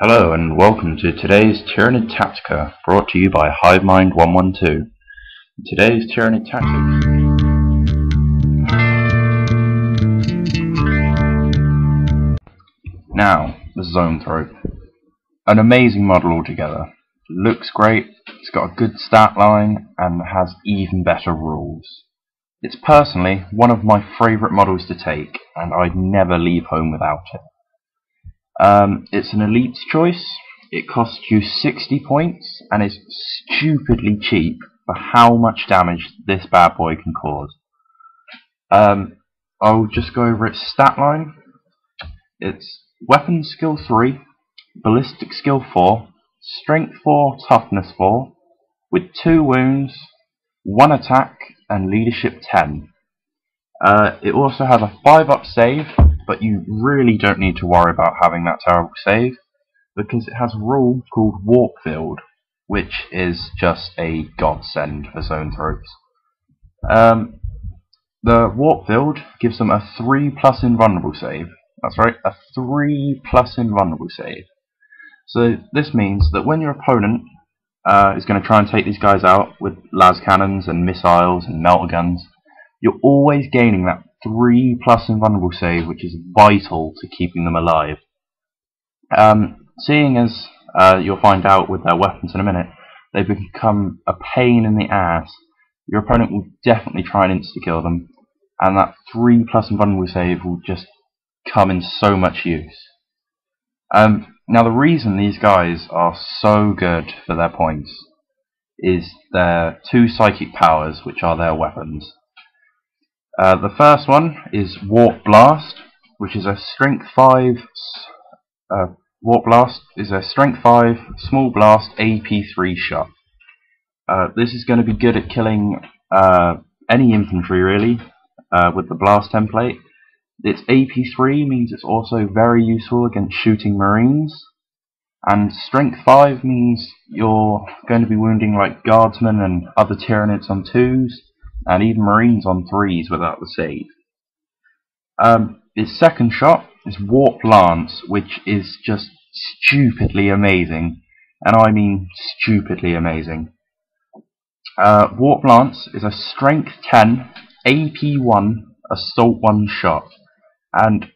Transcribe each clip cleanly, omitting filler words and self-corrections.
Hello and welcome to today's Tyranid Tactica, brought to you by Hivemind112. Today's Tyranid Tactics. Now, the Zoanthrope. An amazing model altogether. Looks great, it's got a good stat line, and has even better rules. It's personally one of my favourite models to take, and I'd never leave home without it. It's an elite's choice. It costs you 60 points and is stupidly cheap for how much damage this bad boy can cause. I'll just go over its stat line. It's weapon skill 3, ballistic skill 4, strength 4, toughness 4, with 2 wounds, 1 attack, and leadership 10. It also has a 5-up save, but you really don't need to worry about having that terrible save, because it has a rule called Warp Field, which is just a godsend for Zoanthropes. The Warp Field gives them a 3+ invulnerable save. That's right, a 3+ invulnerable save. So this means that when your opponent is going to try and take these guys out with las cannons and missiles and melter guns, you're always gaining that 3+ invulnerable save, which is vital to keeping them alive. Seeing as you'll find out with their weapons in a minute, they become a pain in the ass, your opponent will definitely try and insta-kill them, and that 3+ invulnerable save will just come in so much use. Now the reason these guys are so good for their points is their 2 psychic powers, which are their weapons. The first one is Warp Blast, which is a strength 5 Warp Blast is a strength 5 small blast AP3 shot. This is going to be good at killing any infantry really with the blast template. Its AP3 means it's also very useful against shooting marines, and strength 5 means you're going to be wounding like guardsmen and other Tyranids on 2s, and even marines on 3s without the save. Its second shot is Warp Lance, which is just stupidly amazing, and I mean stupidly amazing. Warp Lance is a strength 10 AP1 assault 1 shot, and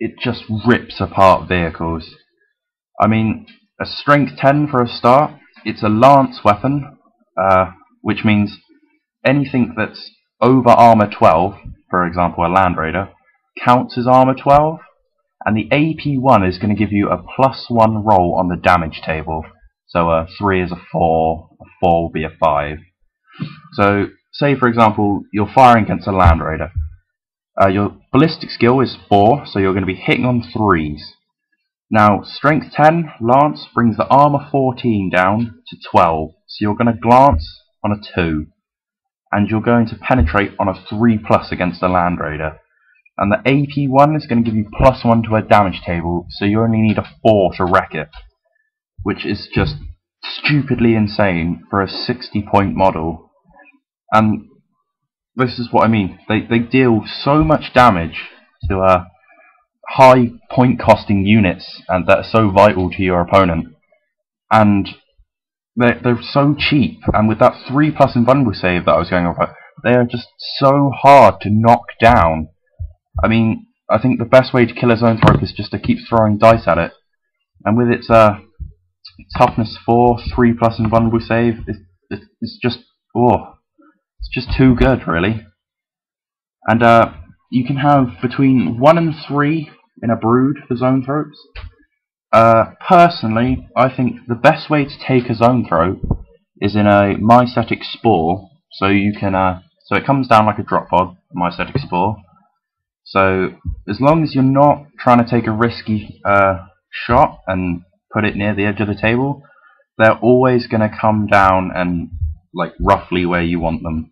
it just rips apart vehicles. I mean, a strength 10 for a start. It's a lance weapon, which means anything that's over armor 12, for example a Land Raider, counts as armor 12, and the AP1 is going to give you a +1 roll on the damage table. So a 3 is a 4, a 4 will be a 5. So say for example you're firing against a Land Raider. Your ballistic skill is 4, so you're going to be hitting on 3s. Now strength 10 lance brings the armor 14 down to 12, so you're going to glance on a 2. And you're going to penetrate on a 3+ against a Land Raider. And the AP1 is going to give you +1 to a damage table, so you only need a 4 to wreck it. Which is just stupidly insane for a 60-point model. And this is what I mean. They deal so much damage to high point costing units and that are so vital to your opponent. And they're so cheap, and with that 3+ invulnerable save that I was going over, they are just so hard to knock down. I mean, I think the best way to kill a Zoanthrope is just to keep throwing dice at it. And with its toughness 4, 3+ invulnerable save, it's just too good, really. And you can have between 1 and 3 in a brood for Zoanthropes. Personally, I think the best way to take a Zoanthrope is in a mycetic spore. So you can, so it comes down like a drop pod, a mycetic spore. So as long as you're not trying to take a risky shot and put it near the edge of the table, they're always going to come down and like roughly where you want them,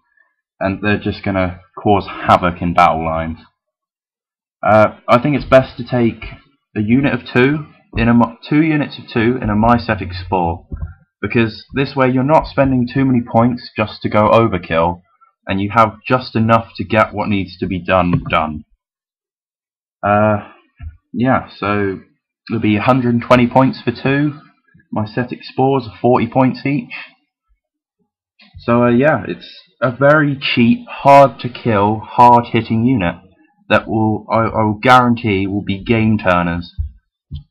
and they're just going to cause havoc in battle lines. I think it's best to take a unit of 2. 2 units of 2 in a mycetic spore, because this way you're not spending too many points just to go overkill, and you have just enough to get what needs to be done. Yeah, so It'll be 120 points for 2. Mycetic spores are 40 points each. So yeah, it's a very cheap, hard to kill, hard hitting unit that I will guarantee will be game turners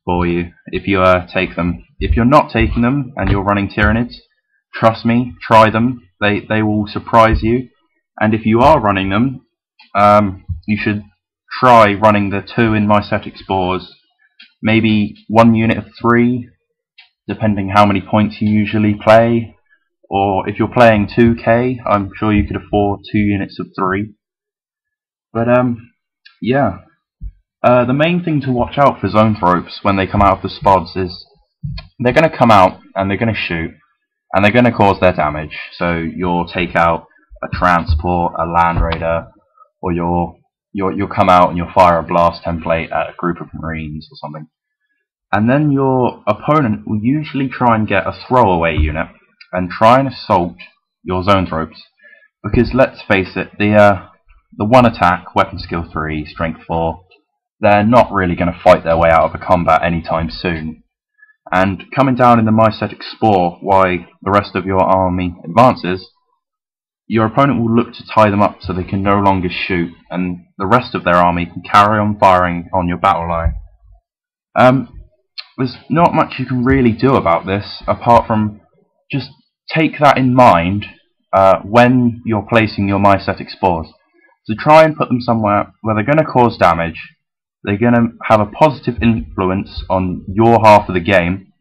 for you if you take them. If you're not taking them and you're running Tyranids, trust me, try them. They will surprise you. And if you are running them, you should try running the 2 in Mycetic spores. Maybe 1 unit of 3, depending how many points you usually play. Or if you're playing 2k, I'm sure you could afford 2 units of 3. But yeah. The main thing to watch out for Zoanthropes when they come out of the spods is they're going to come out and they're going to shoot and they're going to cause their damage. So you'll take out a transport, a land raider, or you'll come out and you'll fire a blast template at a group of marines or something. And then your opponent will usually try and get a throwaway unit and try and assault your Zoanthropes. Because let's face it, the 1 attack, weapon skill 3, strength 4, they're not really going to fight their way out of a combat anytime soon. And coming down in the Mycetic spore while the rest of your army advances, your opponent will look to tie them up so they can no longer shoot, and the rest of their army can carry on firing on your battle line. There's not much you can really do about this, apart from just take that in mind when you're placing your Mycetic spores. So try and put them somewhere where they're going to cause damage, they're going to have a positive influence on your half of the game,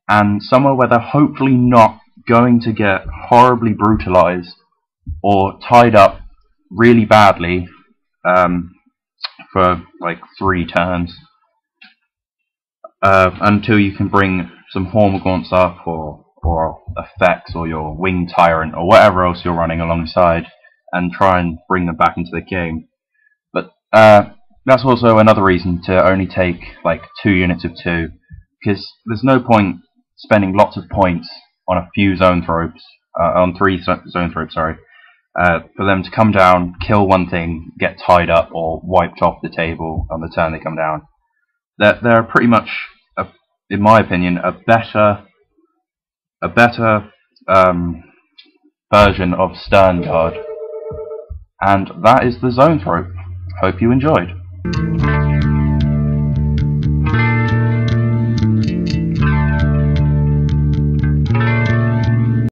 and somewhere where they're hopefully not going to get horribly brutalized or tied up really badly for like 3 turns until you can bring some Hormagaunts up or effects or your Winged Tyrant or whatever else you're running alongside and try and bring them back into the game. But that's also another reason to only take like 2 units of 2, because there's no point spending lots of points on a few Zoanthropes, on 3 Zoanthropes, sorry, for them to come down, kill one thing, get tied up or wiped off the table on the turn they come down. They're pretty much, in my opinion, a better version of Stern Guard, and that is the Zoanthrope. Hope you enjoyed.